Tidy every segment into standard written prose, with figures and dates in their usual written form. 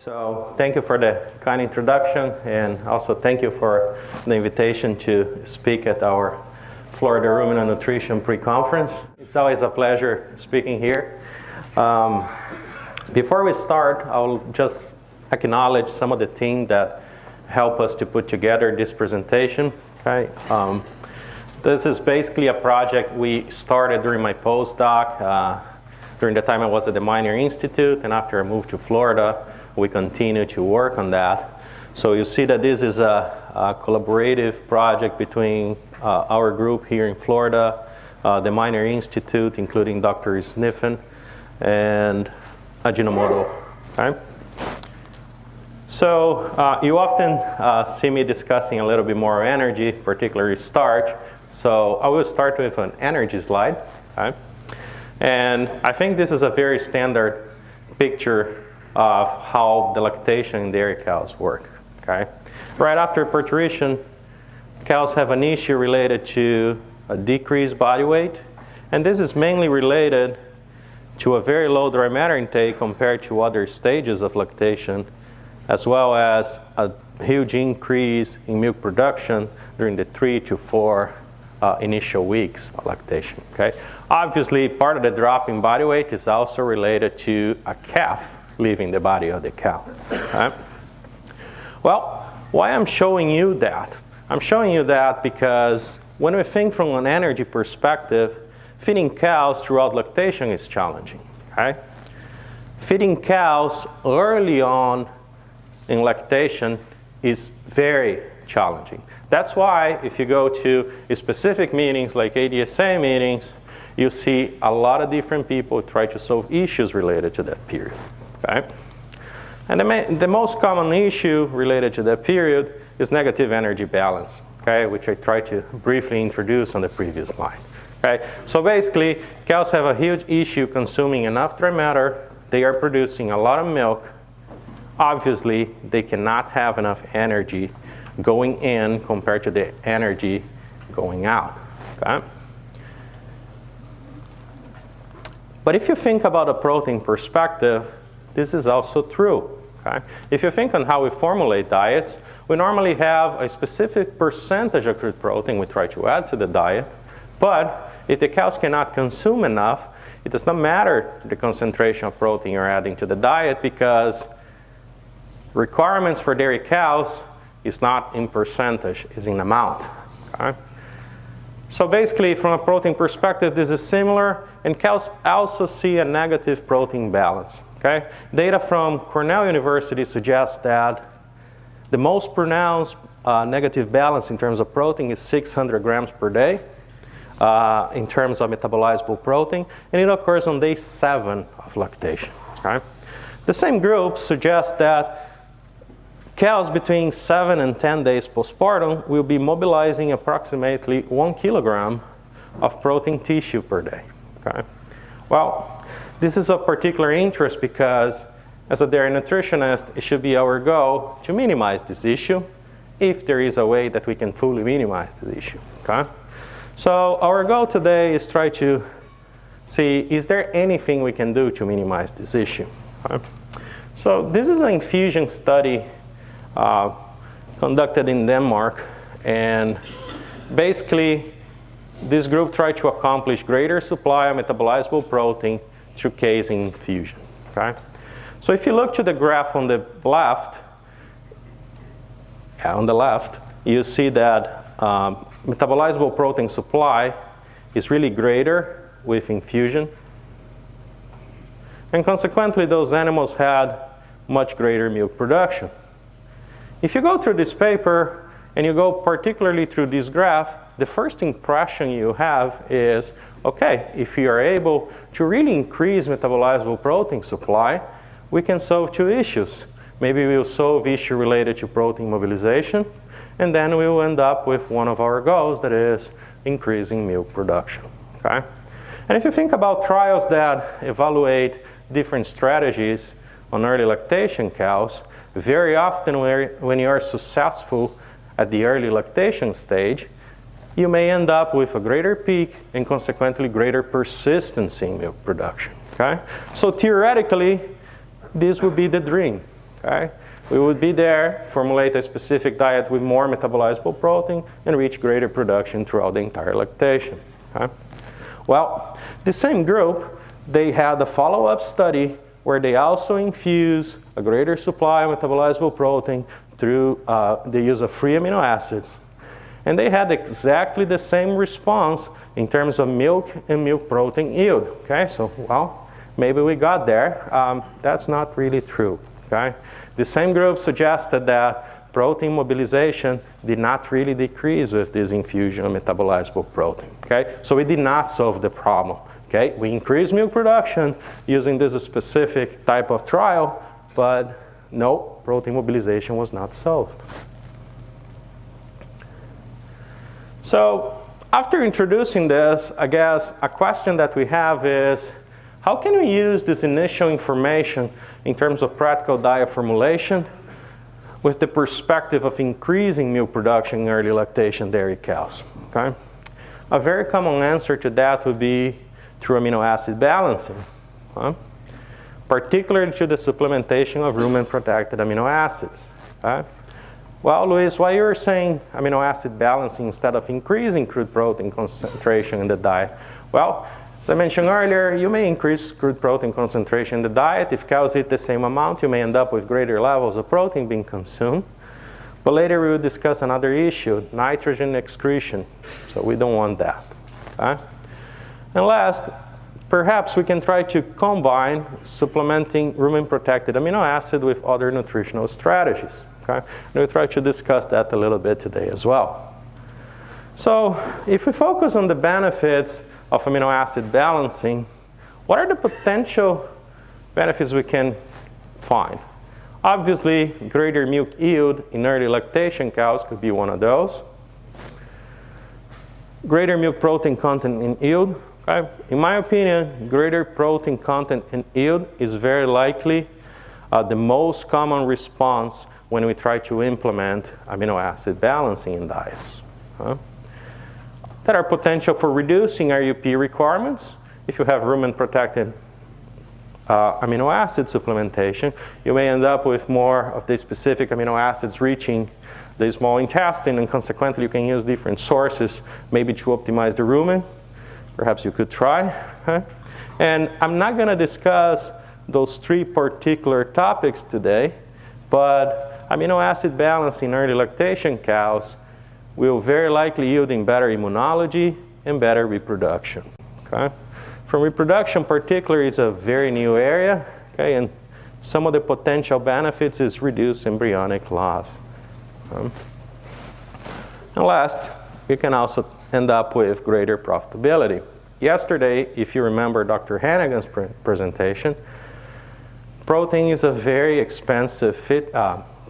So thank you for the kind introduction, and also thank you for the invitation to speak at our Florida Ruminant Nutrition Preconference. It's always a pleasure speaking here. Before we start, I'll just acknowledge some of the team that help us to put together this presentation. Okay. This is basically a project we started during my postdoc, during the time I was at the Minor Institute, and after I moved to Florida, we continue to work on that. So you see that this is a collaborative project between our group here in Florida, the Minor Institute, including Dr. Sniffen, and Ajinomoto. Okay? So you often see me discussing a little bit more energy, particularly starch. So I will start with an energy slide. Okay? And I think this is a very standard picture of how the lactation in dairy cows work. Okay? Right after parturition, cows have an issue related to a decreased body weight, and this is mainly related to a very low dry matter intake compared to other stages of lactation, as well as a huge increase in milk production during the 3 to 4 initial weeks of lactation. Okay? Obviously, part of the drop in body weight is also related to a calf leaving the body of the cow. Okay? Well, why I'm showing you that? I'm showing you that because when we think from an energy perspective, feeding cows throughout lactation is challenging. Okay? Feeding cows early on in lactation is very challenging. That's why if you go to specific meetings like ADSA meetings, you see a lot of different people try to solve issues related to that period. Okay? And the most common issue related to that period is negative energy balance, okay, which I tried to briefly introduce on the previous slide. Okay? So basically, cows have a huge issue consuming enough dry matter. They are producing a lot of milk. Obviously, they cannot have enough energy going in compared to the energy going out. Okay? But if you think about a protein perspective, this is also true. Okay? If you think on how we formulate diets, we normally have a specific percentage of crude protein we try to add to the diet. But if the cows cannot consume enough, it does not matter the concentration of protein you're adding to the diet, because requirements for dairy cows is not in percentage, is in amount. Okay? So basically, from a protein perspective, this is similar, and cows also see a negative protein balance. Okay? Data from Cornell University suggests that the most pronounced negative balance in terms of protein is 600 grams per day in terms of metabolizable protein, and it occurs on day 7 of lactation. Okay? The same group suggests that cows between 7 and 10 days postpartum will be mobilizing approximately 1 kilogram of protein tissue per day. Okay? Well, this is of particular interest because as a dairy nutritionist, it should be our goal to minimize this issue if there is a way that we can fully minimize this issue. Okay? So our goal today is try to see, is there anything we can do to minimize this issue? Okay? So this is an infusion study conducted in Denmark, and basically this group tried to accomplish greater supply of metabolizable protein through casein infusion. Okay? So if you look to the graph on the left, you see that metabolizable protein supply is really greater with infusion, and consequently those animals had much greater milk production. If you go through this paper and you go particularly through this graph, the first impression you have is, okay, if you are able to really increase metabolizable protein supply, we can solve 2 issues. Maybe we'll solve issue related to protein mobilization, and then we will end up with one of our goals, that is increasing milk production. Okay? And if you think about trials that evaluate different strategies on early lactation cows, very often when you are successful at the early lactation stage, you may end up with a greater peak and consequently greater persistence in milk production. Okay? So theoretically, this would be the dream. Okay? We would be there, formulate a specific diet with more metabolizable protein, and reach greater production throughout the entire lactation. Okay? Well, the same group, they had a follow-up study where they also infuse a greater supply of metabolizable protein through the use of free amino acids. And they had exactly the same response in terms of milk and milk protein yield. Okay, so well, maybe we got there. That's not really true. Okay, the same group suggested that protein mobilization did not really decrease with this infusion of metabolizable protein. Okay, so we did not solve the problem. Okay, we increased milk production using this specific type of trial, but no, protein mobilization was not solved. So after introducing this, I guess a question that we have is, how can we use this initial information in terms of practical diet formulation with the perspective of increasing milk production in early lactation dairy cows? Okay? A very common answer to that would be through amino acid balancing, particularly to the supplementation of rumen-protected amino acids. Okay? Well, Luis, why you're saying amino acid balancing instead of increasing crude protein concentration in the diet? Well, as I mentioned earlier, you may increase crude protein concentration in the diet. If cows eat the same amount, you may end up with greater levels of protein being consumed. But later we will discuss another issue, nitrogen excretion. So we don't want that. Okay? And last, perhaps we can try to combine supplementing rumen-protected amino acid with other nutritional strategies. Okay? And we'll try to discuss that a little bit today as well. So if we focus on the benefits of amino acid balancing, what are the potential benefits we can find? Obviously, greater milk yield in early lactation cows could be one of those. Greater milk protein content in yield. Okay? In my opinion, greater protein content in yield is very likely the most common response when we try to implement amino acid balancing in diets. There are potential for reducing RUP requirements. If you have rumen-protected amino acid supplementation, you may end up with more of the specific amino acids reaching the small intestine, and consequently you can use different sources maybe to optimize the rumen. Perhaps you could try. Okay? And I'm not going to discuss those three particular topics today, but amino acid balance in early lactation cows will very likely yield in better immunology and better reproduction. Okay? From reproduction particularly is a very new area, okay? And some of the potential benefits is reduced embryonic loss. And last, you can also end up with greater profitability. Yesterday, if you remember Dr. Hannigan's presentation, protein is a very expensive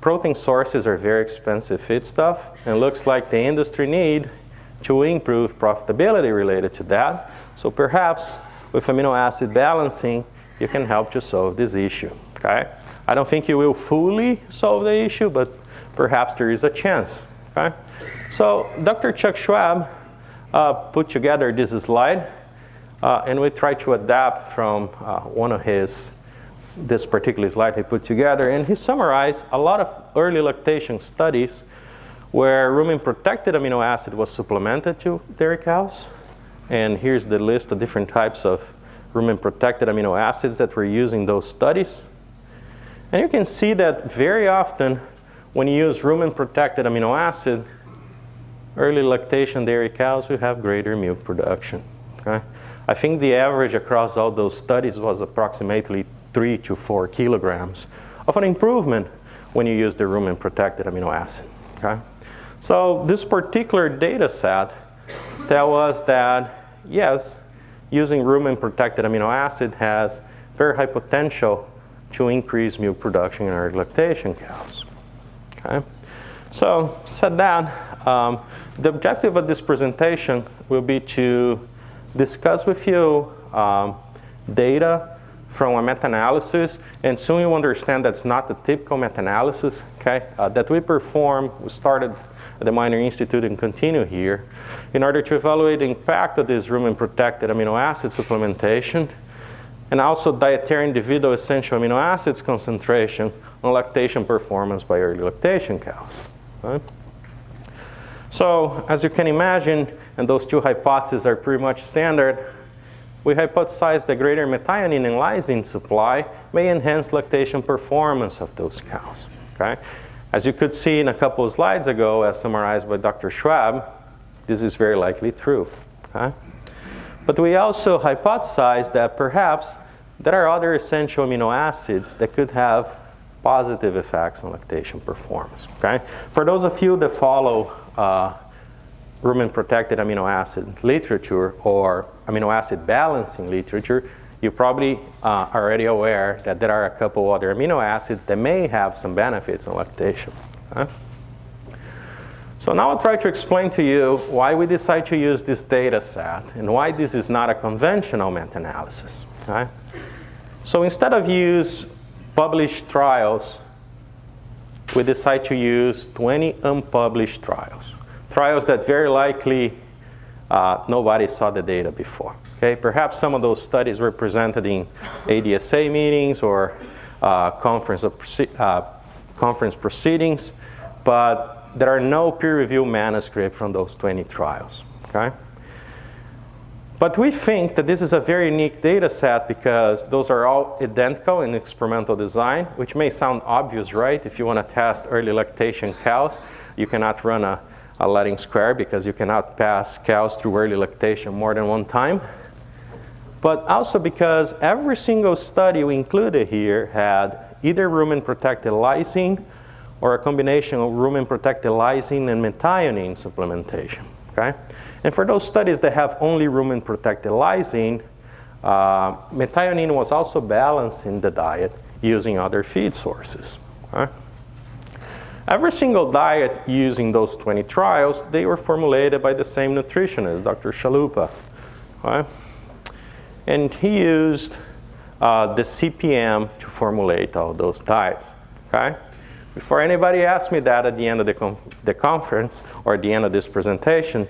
protein sources are very expensive feedstuff, and it looks like the industry need to improve profitability related to that. So perhaps with amino acid balancing, you can help to solve this issue. Okay? I don't think you will fully solve the issue, but perhaps there is a chance. Okay? So Dr. Chuck Schwab put together this slide, and we tried to adapt from one of this particular slide he put together, and he summarized a lot of early lactation studies where rumen-protected amino acid was supplemented to dairy cows. And here's the list of different types of rumen-protected amino acids that were used in those studies. And you can see that very often when you use rumen-protected amino acid, early lactation dairy cows will have greater milk production. Okay? I think the average across all those studies was approximately 3 to 4 kilograms of an improvement when you use the rumen-protected amino acid. Okay? So this particular data set tells us that, yes, using rumen-protected amino acid has very high potential to increase milk production in early lactation cows. Okay? So, said that, the objective of this presentation will be to discuss with you data from a meta-analysis, and soon you'll understand that's not the typical meta-analysis, okay, that we perform. We started at the Minor Institute and continue here in order to evaluate the impact of this rumen-protected amino acid supplementation and also dietary individual essential amino acids concentration on lactation performance by early lactation cows. Right? So as you can imagine, and those two hypotheses are pretty much standard, we hypothesized that greater methionine and lysine supply may enhance lactation performance of those cows. Okay? As you could see in a couple of slides ago, as summarized by Dr. Schwab, this is very likely true. Okay? But we also hypothesized that perhaps there are other essential amino acids that could have positive effects on lactation performance. Okay? For those of you that follow rumen-protected amino acid literature or amino acid balancing literature, you probably are already aware that there are a couple other amino acids that may have some benefits on lactation. Okay? So now I'll try to explain to you why we decide to use this data set and why this is not a conventional meta-analysis. Okay? So instead of use published trials, we decide to use 20 unpublished trials. Trials that very likely nobody saw the data before. Okay? Perhaps some of those studies were presented in ADSA meetings or conference proceedings, but there are no peer-reviewed manuscripts from those 20 trials. Okay? But we think that this is a very unique data set because those are all identical in experimental design, which may sound obvious, right? If you want to test early lactation cows, you cannot run a letting square because you cannot pass cows through early lactation more than one time. But also because every single study we included here had either rumen-protected lysine or a combination of rumen-protected lysine and methionine supplementation. Okay? And for those studies that have only rumen-protected lysine, methionine was also balanced in the diet using other feed sources. Okay? Every single diet using those 20 trials, they were formulated by the same nutritionist, Dr. Chalupa. Okay? And he used the CPM to formulate all those diets. Okay? Before anybody asks me that at the end of the conference or at the end of this presentation,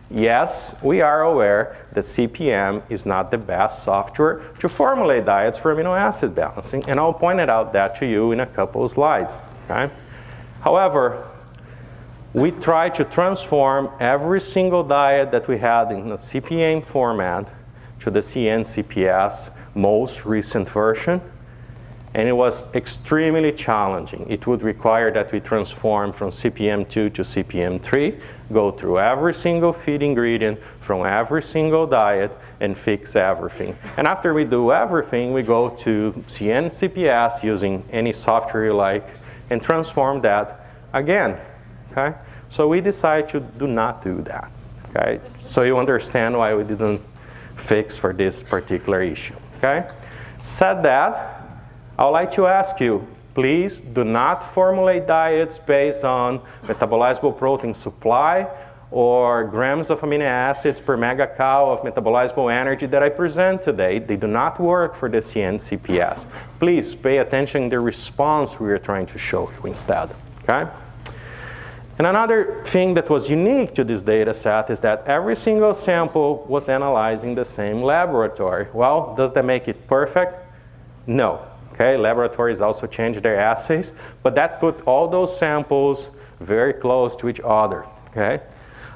yes, we are aware that CPM is not the best software to formulate diets for amino acid balancing, and I'll point out that to you in a couple of slides. Okay? However, we try to transform every single diet that we had in the CPM format to the CN-CPS most recent version, and it was extremely challenging. It would require that we transform from CPM2 to CPM3, go through every single feed ingredient from every single diet, and fix everything. And after we do everything, we go to CN-CPS using any software you like, and transform that again. Okay? So we decided to do not do that. Okay? So you understand why we didn't fix for this particular issue. Okay? Said that, I would like to ask you, please do not formulate diets based on metabolizable protein supply or grams of amino acids per mega cow of metabolizable energy that I present today. They do not work for the CN-CPS. Please pay attention to the response we are trying to show you instead. Okay? And another thing that was unique to this data set is that every single sample was analyzed in the same laboratory. Well, does that make it perfect? No. Okay? Laboratories also change their assays, but that put all those samples very close to each other. Okay?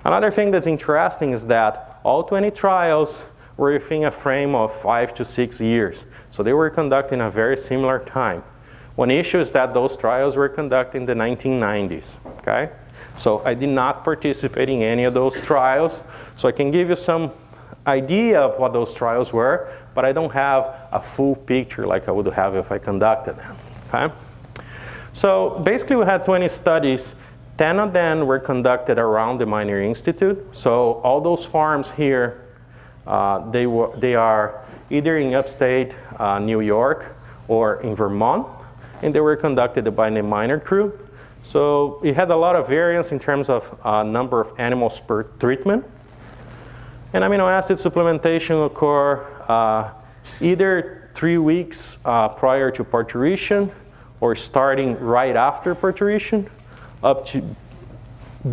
Another thing that's interesting is that all 20 trials were within a frame of 5 to 6 years. So they were conducted in a very similar time. One issue is that those trials were conducted in the 1990s. Okay? So I did not participate in any of those trials. So I can give you some idea of what those trials were, but I don't have a full picture like I would have if I conducted them. Okay? So basically we had 20 studies. 10 of them were conducted around the Miner Institute. So all those farms here, they are either in upstate New York or in Vermont, and they were conducted by the Miner crew. So it had a lot of variance in terms of number of animals per treatment. And amino acid supplementation occur either 3 weeks prior to parturition or starting right after parturition, up to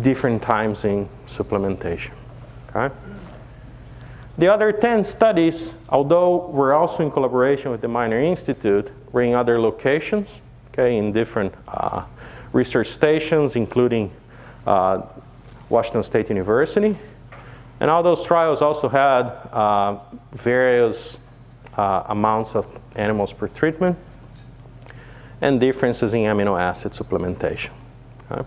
different times in supplementation. Okay? The other 10 studies, although we're also in collaboration with the Miner Institute, were in other locations. okay, in different research stations, including Washington State University. And all those trials also had various amounts of animals per treatment and differences in amino acid supplementation. Okay?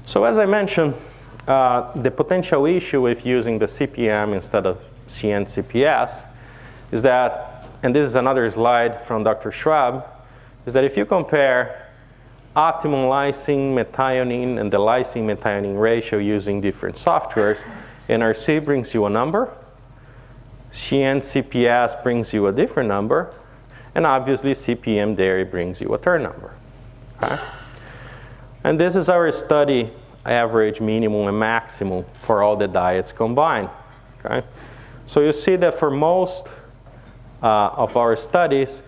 So as I mentioned, the potential issue with using the CPM instead of CN-CPS is that, and this is another slide from Dr. Schwab, is that if you compare optimal lysine methionine and the lysine methionine ratio using different softwares, NRC brings you a number, CN-CPS brings you a different number, and obviously CPM dairy brings you a third number. Okay? And this is our study average, minimum, and maximum for all the diets combined. Okay? So you see that for most of our studies,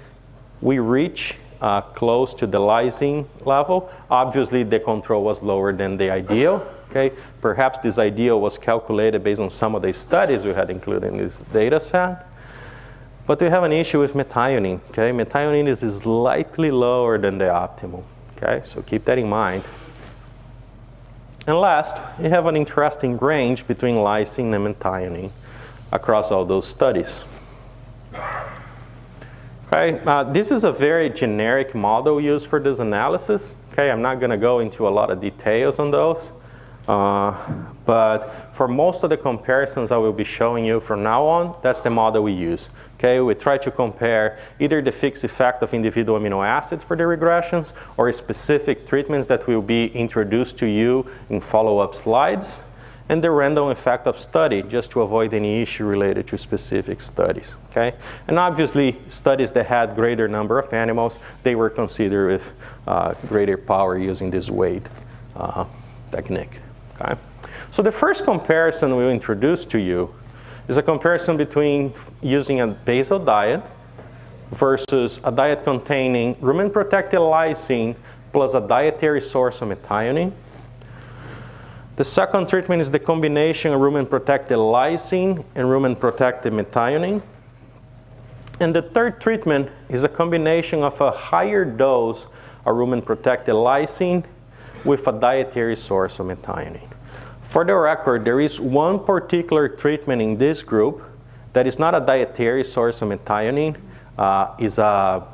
we reach close to the lysine level. Obviously, the control was lower than the ideal. Okay? Perhaps this ideal was calculated based on some of the studies we had included in this data set. But we have an issue with methionine. Okay? Methionine is slightly lower than the optimal. Okay? So keep that in mind. And last, you have an interesting range between lysine and methionine across all those studies. Okay, this is a very generic model used for this analysis. Okay, I'm not going to go into a lot of details on those. But for most of the comparisons I will be showing you from now on, that's the model we use. Okay, we try to compare either the fixed effect of individual amino acids for the regressions or specific treatments that will be introduced to you in follow-up slides, and the random effect of study, just to avoid any issue related to specific studies. Okay? And obviously, studies that had greater number of animals, they were considered with greater power using this weight technique. Okay? So the first comparison we'll introduce to you is a comparison between using a basal diet versus a diet containing rumen-protected lysine plus a dietary source of methionine. The second treatment is the combination of rumen-protected lysine and rumen-protected methionine. And the third treatment is a combination of a higher dose of rumen-protected lysine with a dietary source of methionine. For the record, there is one particular treatment in this group that is not a dietary source of methionine, is a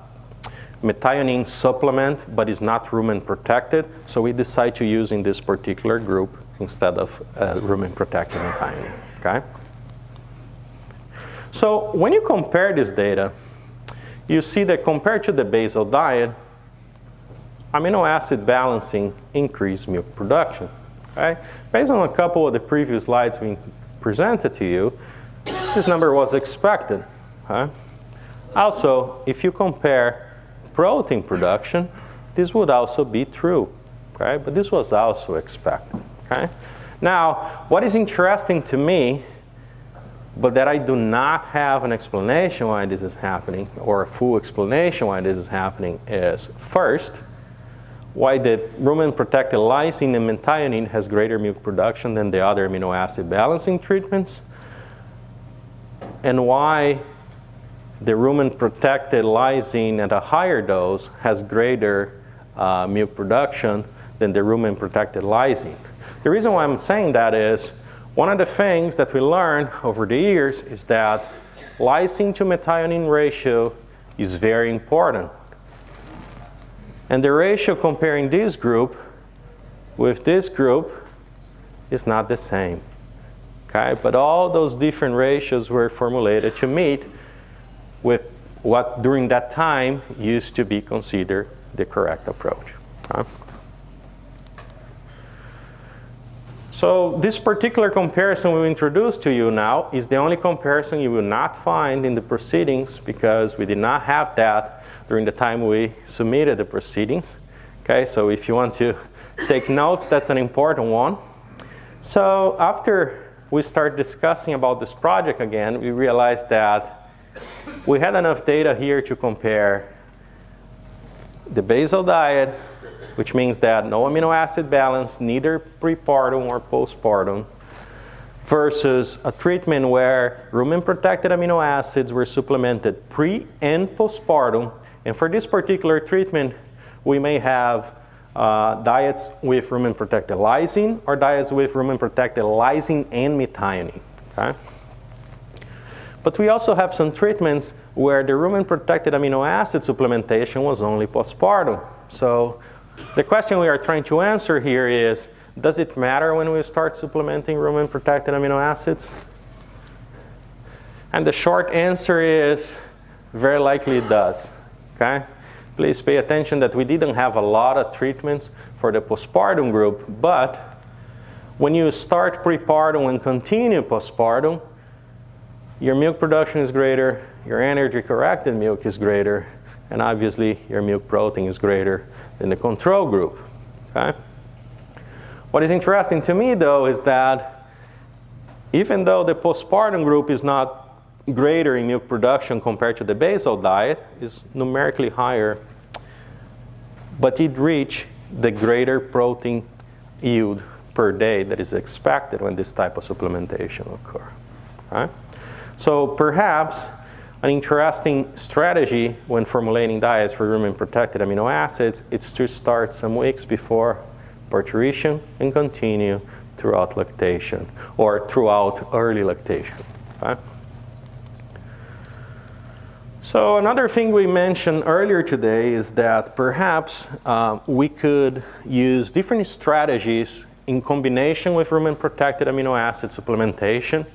methionine supplement, but is not rumen protected. So we decide to use in this particular group instead of rumen protected methionine. Okay? So when you compare this data, you see that compared to the basal diet, amino acid balancing increased milk production. Okay? Based on a couple of the previous slides we presented to you, this number was expected. Okay? Also, if you compare protein production, this would also be true. Okay? But this was also expected. Okay? Now, what is interesting to me, but that I do not have an explanation why this is happening, or a full explanation why this is happening, is first, why the rumen-protected lysine and methionine has greater milk production than the other amino acid balancing treatments, and why the rumen-protected lysine at a higher dose has greater milk production than the rumen-protected lysine. The reason why I'm saying that is, one of the things that we learned over the years is that lysine to methionine ratio is very important. And the ratio comparing this group with this group is not the same. Okay? But all those different ratios were formulated to meet with what during that time used to be considered the correct approach. Okay? So this particular comparison we introduced to you now is the only comparison you will not find in the proceedings, because we did not have that during the time we submitted the proceedings. Okay, so if you want to take notes, that's an important one. So after we start discussing about this project again, we realized that we had enough data here to compare the basal diet, which means that no amino acid balance, neither prepartum or postpartum, versus a treatment where rumen-protected amino acids were supplemented pre and postpartum And for this particular treatment, we may have diets with rumen-protected lysine or diets with rumen-protected lysine and methionine. Okay? But we also have some treatments where the rumen-protected amino acid supplementation was only postpartum. So the question we are trying to answer here is, does it matter when we start supplementing rumen-protected amino acids? And the short answer is, very likely it does. Okay? Please pay attention that we didn't have a lot of treatments for the postpartum group, but when you start prepartum and continue postpartum, your milk production is greater, your energy-corrected milk is greater, and obviously your milk protein is greater than the control group. Okay? What is interesting to me, though, is that even though the postpartum group is not greater in milk production compared to the basal diet, is numerically higher, but it reached the greater protein yield per day that is expected when this type of supplementation occurs. Okay? So perhaps an interesting strategy when formulating diets for rumen-protected amino acids is to start some weeks before parturition and continue throughout lactation or throughout early lactation. Okay? So another thing we mentioned earlier today is that perhaps we could use different strategies in combination with rumen-protected amino acid supplementation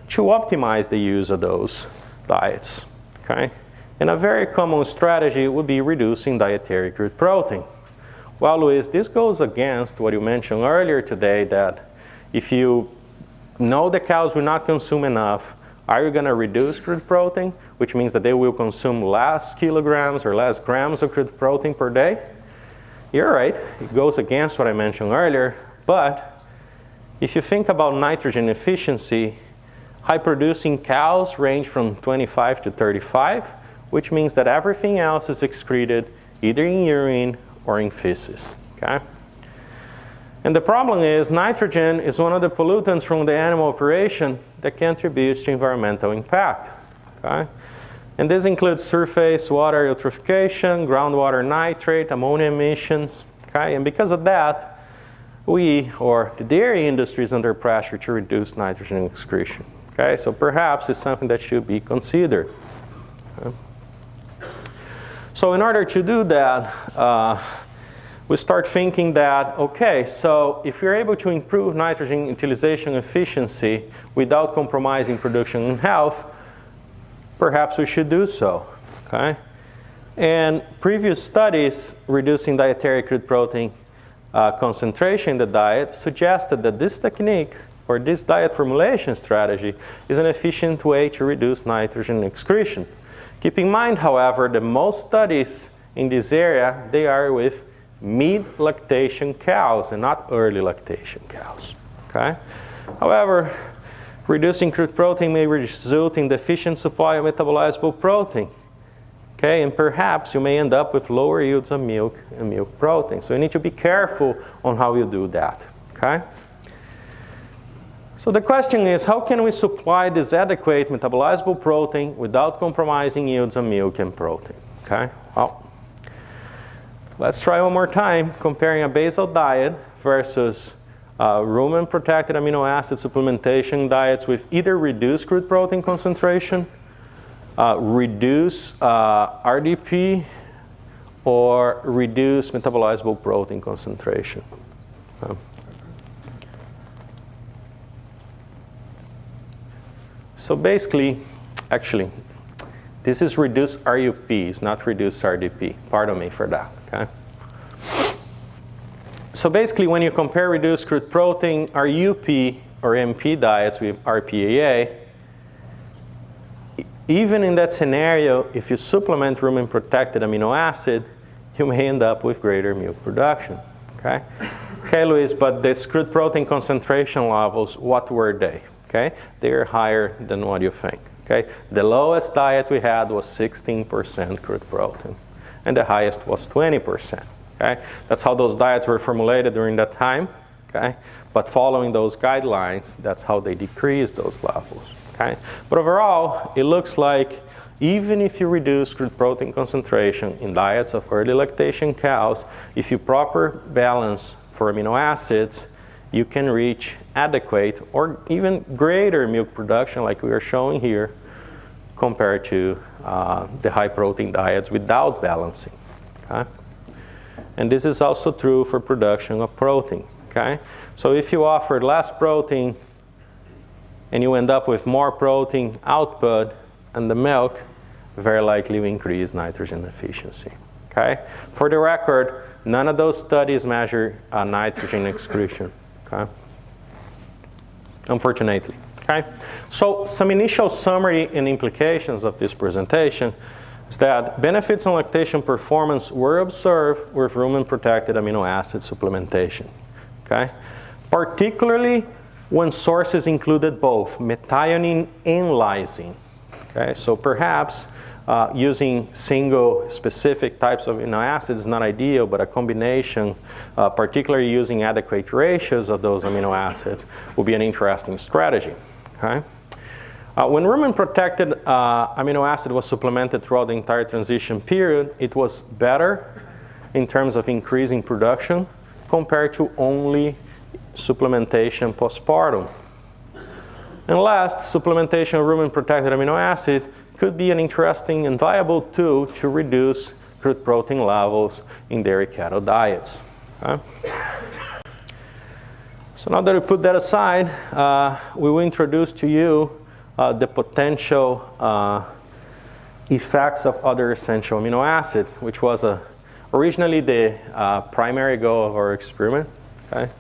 to optimize the use of those diets. Okay? And a very common strategy would be reducing dietary crude protein. Well, Luis, this goes against what you mentioned earlier today, that if you know the cows will not consume enough, are you going to reduce crude protein, which means that they will consume less kilograms or less grams of crude protein per day? You're right. It goes against what I mentioned earlier. But if you think about nitrogen efficiency, high-producing cows range from 25 to 35, which means that everything else is excreted either in urine or in feces. Okay? And the problem is nitrogen is one of the pollutants from the animal operation that contributes to environmental impact. Okay? And this includes surface water eutrophication, groundwater nitrate, ammonia emissions. Okay? And because of that, we, or the dairy industry, is under pressure to reduce nitrogen excretion. Okay? So perhaps it's something that should be considered. Okay? So in order to do that, we start thinking that, okay, so if you're able to improve nitrogen utilization efficiency without compromising production and health, perhaps we should do so. Okay? And previous studies reducing dietary crude protein concentration in the diet suggested that this technique, or this diet formulation strategy, is an efficient way to reduce nitrogen excretion. Keep in mind, however, that most studies in this area, they are with mid-lactation cows and not early lactation cows. Okay? However, reducing crude protein may result in deficient supply of metabolizable protein. Okay? And perhaps you may end up with lower yields of milk and milk protein. So you need to be careful on how you do that. Okay? So the question is, how can we supply this adequate metabolizable protein without compromising yields of milk and protein? Okay? Well, let's try one more time, comparing a basal diet versus rumen-protected amino acid supplementation diets with either reduced crude protein concentration, reduced RDP, or reduced metabolizable protein concentration. So basically, actually, this is reduced RUPs, not reduced RDP. Pardon me for that. Okay? So basically, when you compare reduced crude protein, RUP, or MP diets with RPAA, even in that scenario, if you supplement rumen-protected amino acid, you may end up with greater milk production. Okay? Okay, Luis, but the crude protein concentration levels, what were they? Okay? They are higher than what you think. Okay? The lowest diet we had was 16% crude protein, and the highest was 20%. Okay? That's how those diets were formulated during that time. Okay? But following those guidelines, that's how they decreased those levels. Okay? But overall, it looks like even if you reduce crude protein concentration in diets of early lactation cows, if you proper balance for amino acids, you can reach adequate or even greater milk production like we are showing here compared to the high protein diets without balancing. Okay? And this is also true for production of protein. Okay? So if you offer less protein and you end up with more protein output and the milk, very likely we increase nitrogen efficiency. Okay? For the record, none of those studies measure nitrogen excretion. Okay? Unfortunately. Okay? So some initial summary and implications of this presentation is that benefits on lactation performance were observed with rumen-protected amino acid supplementation. Okay? Particularly when sources included both methionine and lysine. Okay? So perhaps using single specific types of amino acids is not ideal, but a combination, particularly using adequate ratios of those amino acids, will be an interesting strategy. Okay? When rumen-protected amino acid was supplemented throughout the entire transition period, it was better in terms of increasing production compared to only supplementation postpartum. And last, supplementation of rumen-protected amino acid could be an interesting and viable tool to reduce crude protein levels in dairy cattle diets. Okay? So now that we put that aside, we will introduce to you the potential effects of other essential amino acids, which was originally the primary goal of our experiment, okay?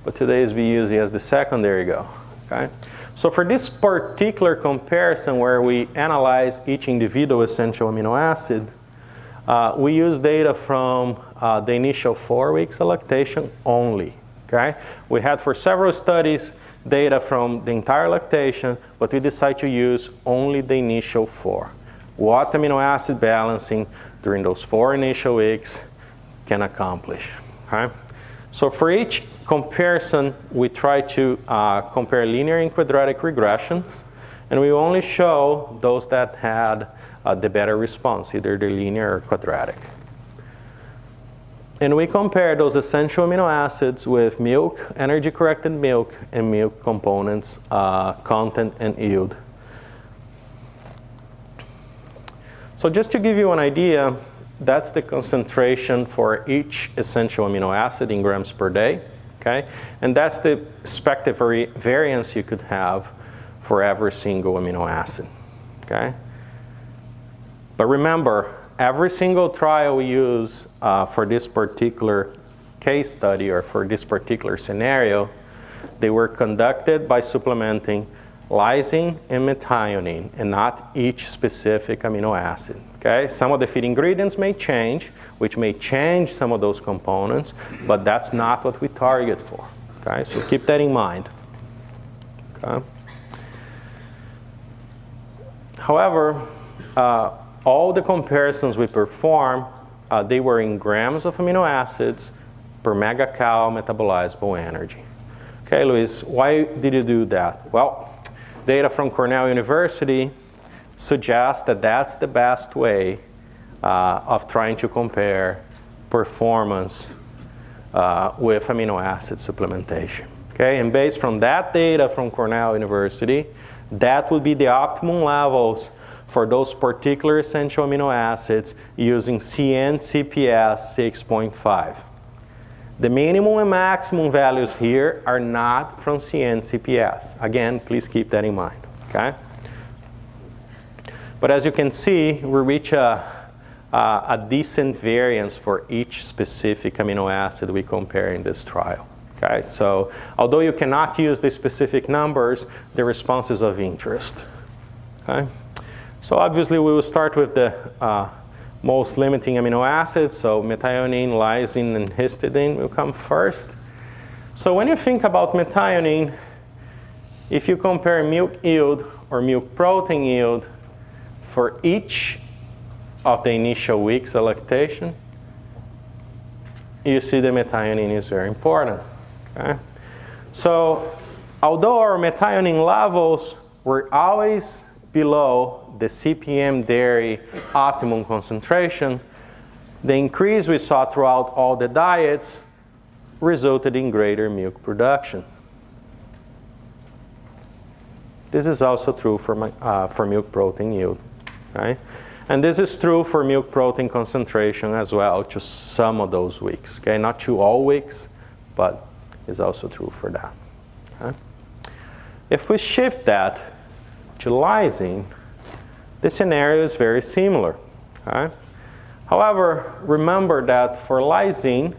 But today is being used as the secondary goal. Okay? So for this particular comparison where we analyze each individual essential amino acid, we use data from the initial 4 weeks of lactation only. Okay? We had for several studies data from the entire lactation, but we decided to use only the initial 4. What amino acid balancing during those 4 initial weeks can accomplish. Okay? So for each comparison, we try to compare linear and quadratic regressions, and we only show those that had the better response, either the linear or quadratic. And we compare those essential amino acids with milk, energy-corrected milk, and milk components, content, and yield. So just to give you an idea, that's the concentration for each essential amino acid in grams per day. Okay? And that's the expected variance you could have for every single amino acid. Okay? But remember, every single trial we use for this particular case study or for this particular scenario, they were conducted by supplementing lysine and methionine and not each specific amino acid. Okay? Some of the feed ingredients may change, which may change some of those components, but that's not what we target for. Okay? So keep that in mind. Okay? However, all the comparisons we perform, they were in grams of amino acids per megacal metabolizable energy. Okay, Luis, why did you do that? Well, data from Cornell University suggests that that's the best way of trying to compare performance with amino acid supplementation. Okay, and based from that data from Cornell University, that would be the optimum levels for those particular essential amino acids using CN-CPS 6.5. The minimum and maximum values here are not from CN-CPS. Again, please keep that in mind. Okay? But as you can see, we reach a decent variance for each specific amino acid we compare in this trial. Okay? So although you cannot use the specific numbers, the response is of interest. Okay? So obviously we will start with the most limiting amino acids, so methionine, lysine, and histidine will come first. So when you think about methionine, if you compare milk yield or milk protein yield for each of the initial weeks of lactation, you see the methionine is very important. Okay? So although our methionine levels were always below the CPM dairy optimum concentration, the increase we saw throughout all the diets resulted in greater milk production. This is also true for milk protein yield. Okay? And this is true for milk protein concentration as well, to some of those weeks. Okay? Not to all weeks, but it's also true for that. Okay? If we shift that to lysine, the scenario is very similar. Okay? However, remember that for lysine,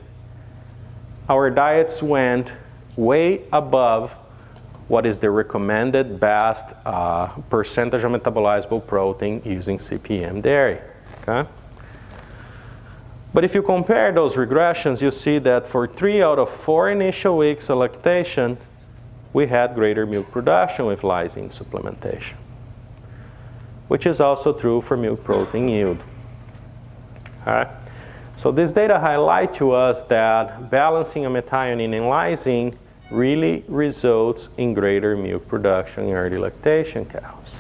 our diets went way above what is the recommended best percentage of metabolizable protein using CPM dairy. Okay? But if you compare those regressions, you see that for 3 out of 4 initial weeks of lactation, we had greater milk production with lysine supplementation, which is also true for milk protein yield. Okay? So this data highlight to us that balancing a methionine and lysine really results in greater milk production in early lactation cows.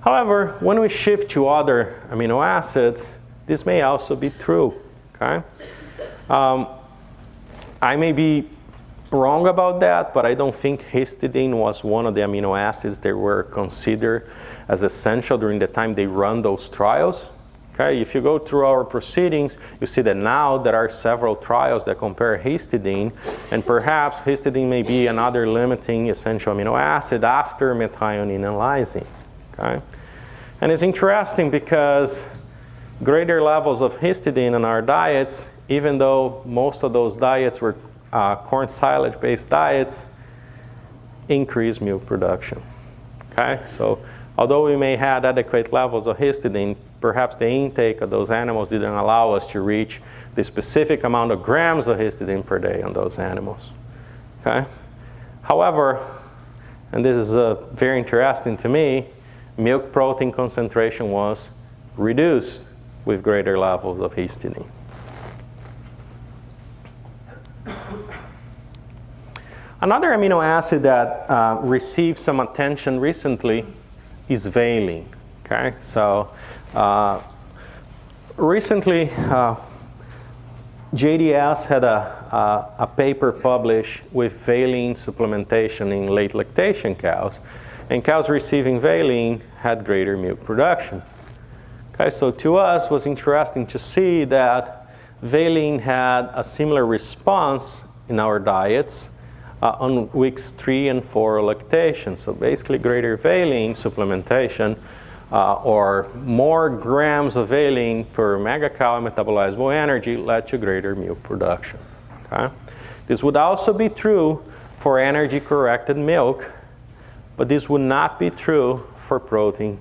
However, when we shift to other amino acids, this may also be true. Okay? I may be wrong about that, but I don't think histidine was one of the amino acids that were considered as essential during the time they run those trials. Okay, if you go through our proceedings, you see that now there are several trials that compare histidine, and perhaps histidine may be another limiting essential amino acid after methionine and lysine. Okay? And it's interesting because greater levels of histidine in our diets, even though most of those diets were corn silage-based diets, increase milk production. Okay? So although we may have adequate levels of histidine, perhaps the intake of those animals didn't allow us to reach the specific amount of grams of histidine per day on those animals. Okay? However, and this is very interesting to me, milk protein concentration was reduced with greater levels of histidine. Another amino acid that received some attention recently is valine. Okay, so recently JDS had a paper published with valine supplementation in late lactation cows, and cows receiving valine had greater milk production. Okay, so to us it was interesting to see that valine had a similar response in our diets on weeks 3 and 4 lactation. So basically greater valine supplementation or more grams of valine per megacal metabolizable energy led to greater milk production. Okay? This would also be true for energy-corrected milk, but this would not be true for protein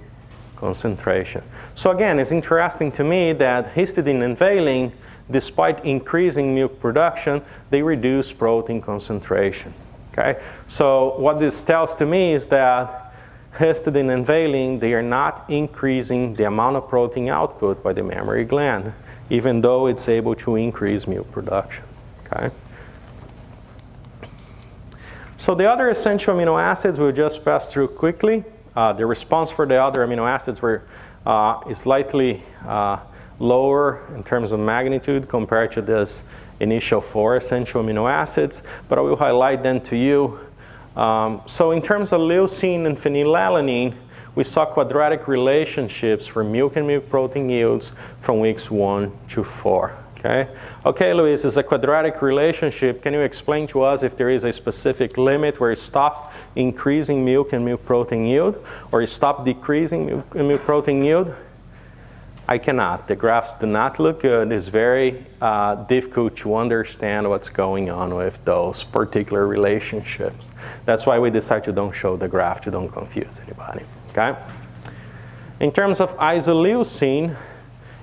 concentration. So again, it's interesting to me that histidine and valine, despite increasing milk production, they reduce protein concentration. Okay? So what this tells to me is that histidine and valine, they are not increasing the amount of protein output by the mammary gland, even though it's able to increase milk production. Okay? So the other essential amino acids we'll just pass through quickly. The response for the other amino acids is slightly lower in terms of magnitude compared to this initial 4 essential amino acids, but I will highlight them to you. So in terms of leucine and phenylalanine, we saw quadratic relationships for milk and milk protein yields from weeks 1 to 4. Okay, Luiz, it's a quadratic relationship. Can you explain to us if there is a specific limit where it stopped increasing milk and milk protein yield, or it stopped decreasing milk and milk protein yield? I cannot. The graphs do not look good. It's very difficult to understand what's going on with those particular relationships. That's why we decided to don't show the graph to don't confuse anybody. Okay? In terms of isoleucine,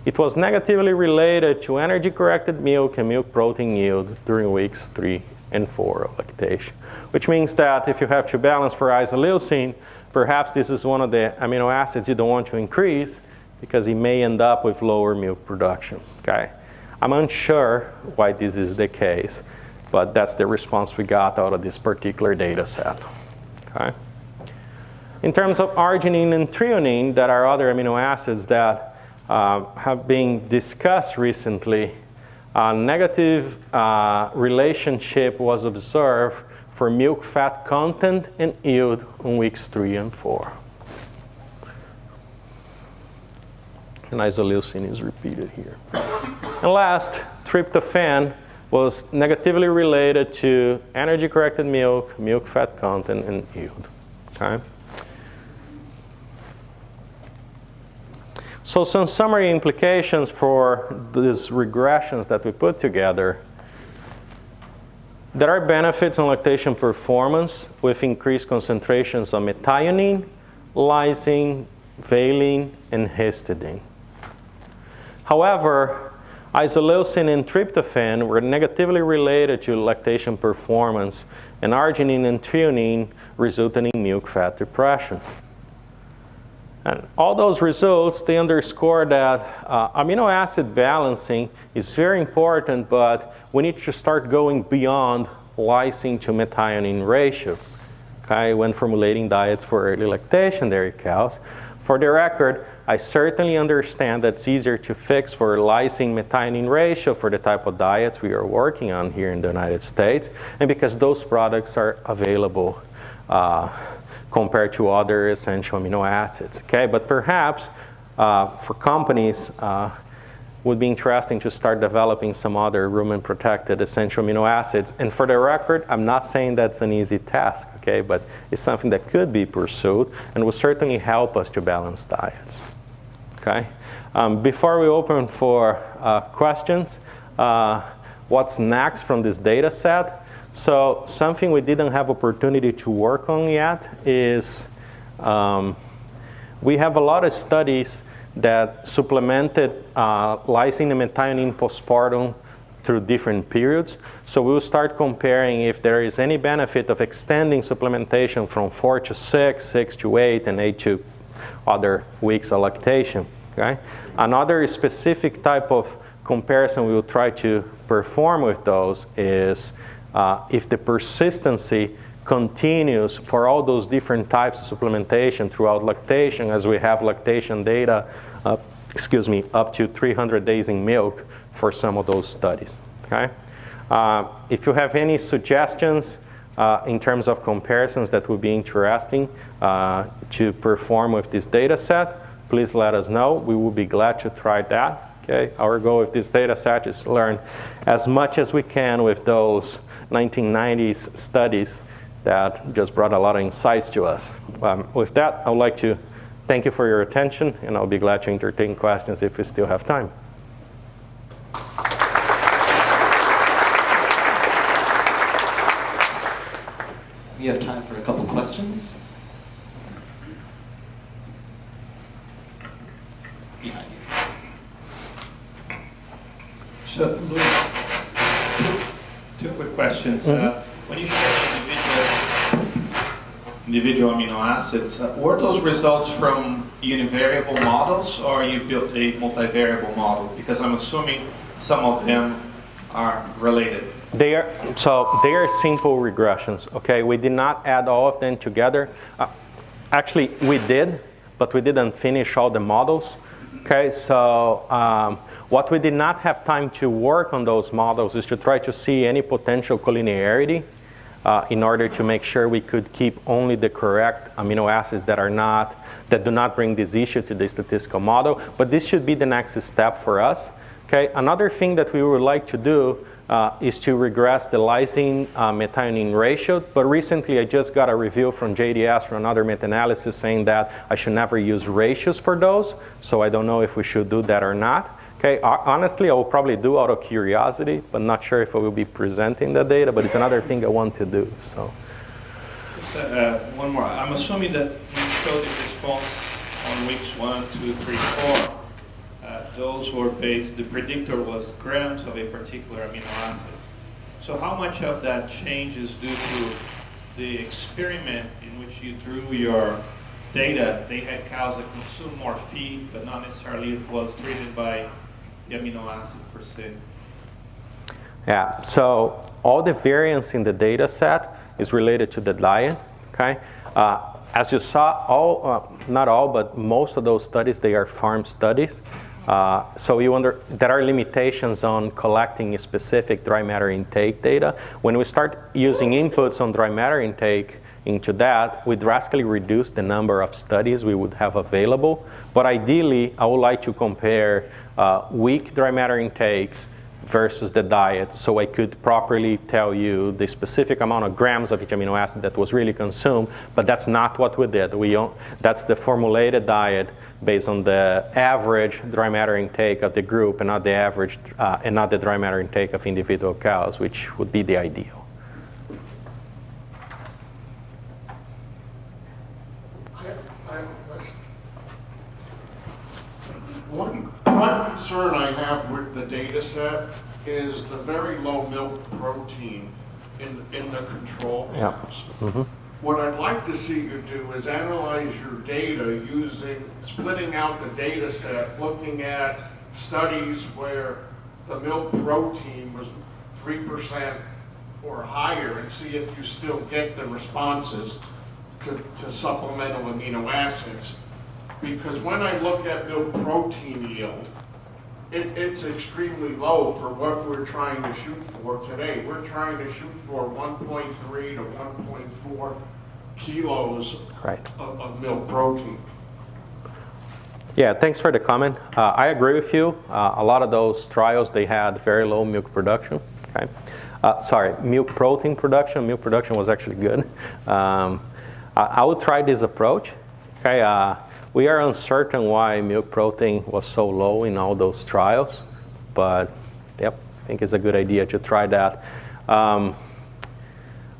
it was negatively related to energy-corrected milk and milk protein yield during weeks 3 and 4 of lactation, which means that if you have to balance for isoleucine, perhaps this is one of the amino acids you don't want to increase because it may end up with lower milk production. Okay? I'm unsure why this is the case, but that's the response we got out of this particular data set. Okay? In terms of arginine and threonine, that are other amino acids that have been discussed recently, a negative relationship was observed for milk fat content and yield on weeks 3 and 4. And isoleucine is repeated here. And last, tryptophan was negatively related to energy-corrected milk, milk fat content, and yield. Okay? So some summary implications for these regressions that we put together. There are benefits on lactation performance with increased concentrations of methionine, lysine, valine, and histidine. However, isoleucine and tryptophan were negatively related to lactation performance, and arginine and threonine resulted in milk fat depression. And all those results, they underscore that amino acid balancing is very important, but we need to start going beyond lysine to methionine ratio, okay, when formulating diets for early lactation dairy cows. For the record, I certainly understand that it's easier to fix for lysine-methionine ratio for the type of diets we are working on here in the United States, and because those products are available compared to other essential amino acids. Okay, but perhaps for companies, would be interesting to start developing some other rumen-protected essential amino acids. And for the record, I'm not saying that's an easy task, okay, but it's something that could be pursued and will certainly help us to balance diets. Okay, before we open for questions, what's next from this data set? So something we didn't have opportunity to work on yet is we have a lot of studies that supplemented lysine and methionine postpartum through different periods. So we will start comparing if there is any benefit of extending supplementation from 4 to 6, 6 to 8, and 8 to other weeks of lactation. Okay? Another specific type of comparison we will try to perform with those is if the persistency continues for all those different types of supplementation throughout lactation, as we have lactation data, up to 300 days in milk for some of those studies. Okay? If you have any suggestions in terms of comparisons that would be interesting to perform with this data set, please let us know. We will be glad to try that. Okay? Our goal with this data set is to learn as much as we can with those 1990s studies that just brought a lot of insights to us. With that, I would like to thank you for your attention, and I'll be glad to entertain questions if we still have time. We have time for a couple questions. Behind you. So, Luiz, two quick questions. When you showed individual amino acids, were those results from univariable models, or you built a multivariable model? Because I'm assuming some of them are related. They are simple regressions. Okay, we did not add all of them together. Actually, we did, but we didn't finish all the models. Okay, so what we did not have time to work on those models is to try to see any potential collinearity in order to make sure we could keep only the correct amino acids that do not bring this issue to the statistical model. But this should be the next step for us. Okay, another thing that we would like to do is to regress the lysine-methionine ratio. But recently, I just got a review from JDS from another meta-analysis saying that I should never use ratios for those. So I don't know if we should do that or not. Okay, honestly, I will probably do out of curiosity, but not sure if I will be presenting the data. But it's another thing I want to do. So. One more. I'm assuming that when you showed the response on weeks 1, 2, 3, 4. Those were based, the predictor was grams of a particular amino acid. So how much of that change is due to the experiment in which you drew your data? They had cows that consumed more feed, but not necessarily it was treated by the amino acid per se. Yeah, so all the variance in the data set is related to the diet, okay? as you saw, not all, but most of those studies, they are farm studies. So there are limitations on collecting specific dry matter intake data. When we start using inputs on dry matter intake into that, we drastically reduce the number of studies we would have available. But ideally, I would like to compare weak dry matter intakes versus the diet, so I could properly tell you the specific amount of grams of each amino acid that was really consumed, but that's not what we did. That's the formulated diet based on the average dry matter intake of the group and not the average, and not the dry matter intake of individual cows, which would be the ideal. I have a question. One concern I have with the data set is the very low milk protein in the control Yeah. cows. Mm-hmm. What I'd like to see you do is analyze your data splitting out the data set, looking at studies where the milk protein was 3% or higher, and see if you still get the responses to supplemental amino acids. Because when I look at milk protein yield, it's extremely low for what we're trying to shoot for today. We're trying to shoot for 1.3 to 1.4 kilos of milk protein. Yeah, thanks for the comment. I agree with you. A lot of those trials, they had very low milk production. Okay, milk protein production. Milk production was actually good. I would try this approach. Okay, we are uncertain why milk protein was so low in all those trials, but yep, I think it's a good idea to try that.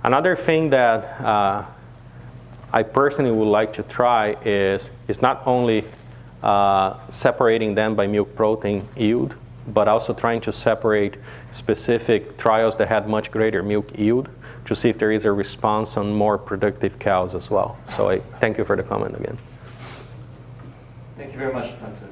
Another thing that I personally would like to try is not only separating them by milk protein yield, but also trying to separate specific trials that had much greater milk yield to see if there is a response on more productive cows as well. So I thank you for the comment again. Thank you very much, Dr.